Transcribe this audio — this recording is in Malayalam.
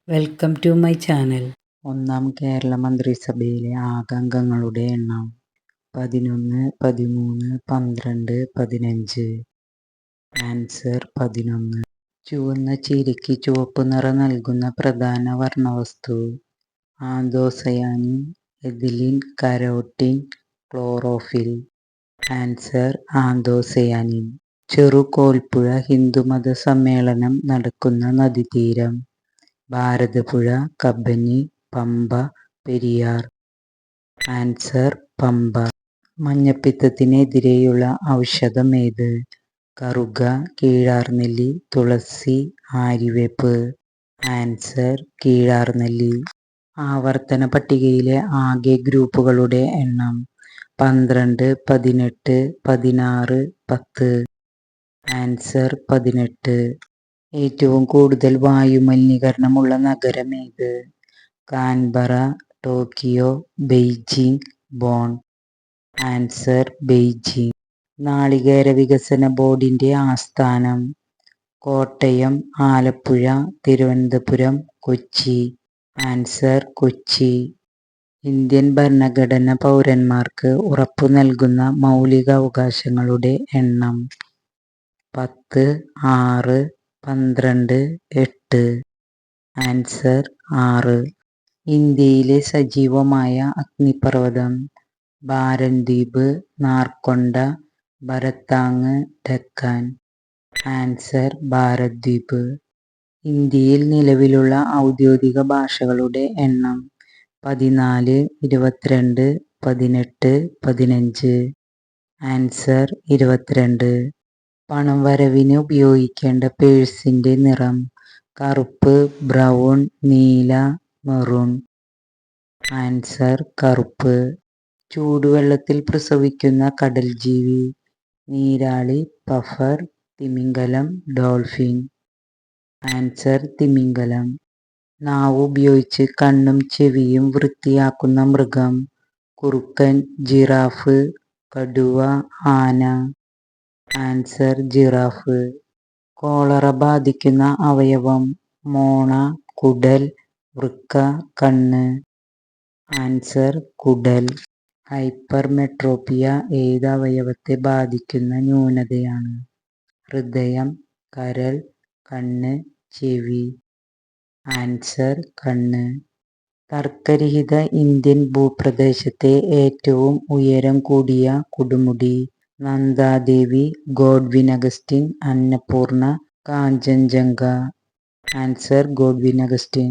Welcome to my channel. ഒന്നാം കേരള മന്ത്രിസഭയിലെ ആകെ അംഗങ്ങളുടെ എണ്ണം 11, 13, 12, 15. ആൻസർ 11. ചുവന്ന ചീരയ്ക്ക് ചുവപ്പ് നിറം നൽകുന്ന പ്രധാന വർണ്ണവസ്തു: anthocyanin, ethylene, carotene, chlorophyll. Answer anthocyanin. ചെറുകോൽപ്പുഴ ഹിന്ദുമത സമ്മേളനം നടക്കുന്ന നദീതീരം: ഭാരതപ്പുഴ, കബനി, പമ്പ, പെരിയാർ. ആൻസർ പമ്പ. മഞ്ഞപ്പിത്തത്തിനെതിരെയുള്ള ഔഷധം ഏത്? കറുക, കീഴാർനെല്ലി, തുളസി, ആര്യവേപ്പ്. ആൻസർ കീഴാർനെല്ലി. ആവർത്തന പട്ടികയിലെ ആകെ ഗ്രൂപ്പുകളുടെ എണ്ണം: 12, 18, 16, 10. ആൻസർ 18. ഏറ്റവും കൂടുതൽ വായുമലിനീകരണമുള്ള നഗരം ഏത്? Canberra, Tokyo, Beijing, Bonn. Answer Beijing. നാളികേര വികസന ബോർഡിന്റെ ആസ്ഥാനം: കോട്ടയം, ആലപ്പുഴ, തിരുവനന്തപുരം, കൊച്ചി. ആൻസർ കൊച്ചി. ഇന്ത്യൻ ഭരണഘടന പൗരന്മാർക്ക് ഉറപ്പു നൽകുന്ന മൗലിക അവകാശങ്ങളുടെ എണ്ണം: 10, 6, 12, 8. ആൻസർ 6. ഇന്ത്യയിലെ സജീവമായ അഗ്നിപർവ്വതം: ബാരൻദ്വീപ്, നാർക്കൊണ്ട, ഭരത്താങ്, ഡെക്കാൻ. ആൻസർ ബാരദ്വീപ്. ഇന്ത്യയിൽ നിലവിലുള്ള ഔദ്യോഗിക ഭാഷകളുടെ എണ്ണം: 14, 22, 18, 15. ആൻസർ 22. പണം വരവിന് ഉപയോഗിക്കേണ്ട പേഴ്സിന്റെ നിറം: കറുപ്പ്, ബ്രൗൺ, നീല, മെറൂൺ. ആൻസർ കറുപ്പ്. ചൂടുവെള്ളത്തിൽ പ്രസവിക്കുന്ന കടൽജീവി: നീരാളി, പഫർ, തിമിംഗലം, ഡോൾഫിൻ. ആൻസർ തിമിംഗലം. നാവ് ഉപയോഗിച്ച് കണ്ണും ചെവിയും വൃത്തിയാക്കുന്ന മൃഗം: കുറുക്കൻ, ജിറാഫ്, കടുവ, ആന. Answer giraffe. കോളറ ബാധിക്കുന്ന അവയവം: മോണ, കുടൽ, വൃക്ക, കണ്ണ്. ആൻസർ കുടൽ. ഹൈപ്പർമെട്രോപ്പിയ ഏത് അവയവത്തെ ബാധിക്കുന്ന ന്യൂനതയാണ്? ഹൃദയം, കരൾ, കണ്ണ്, ചെവി. ആൻസർ കണ്ണ്. തർക്കരഹിത ഇന്ത്യൻ ഭൂപ്രദേശത്തെ ഏറ്റവും ഉയരം കൂടിയ കൊടുമുടി: Nanda Devi, Godwin Austen, Annapurna, Kangchenjunga. Answer Godwin Augustine.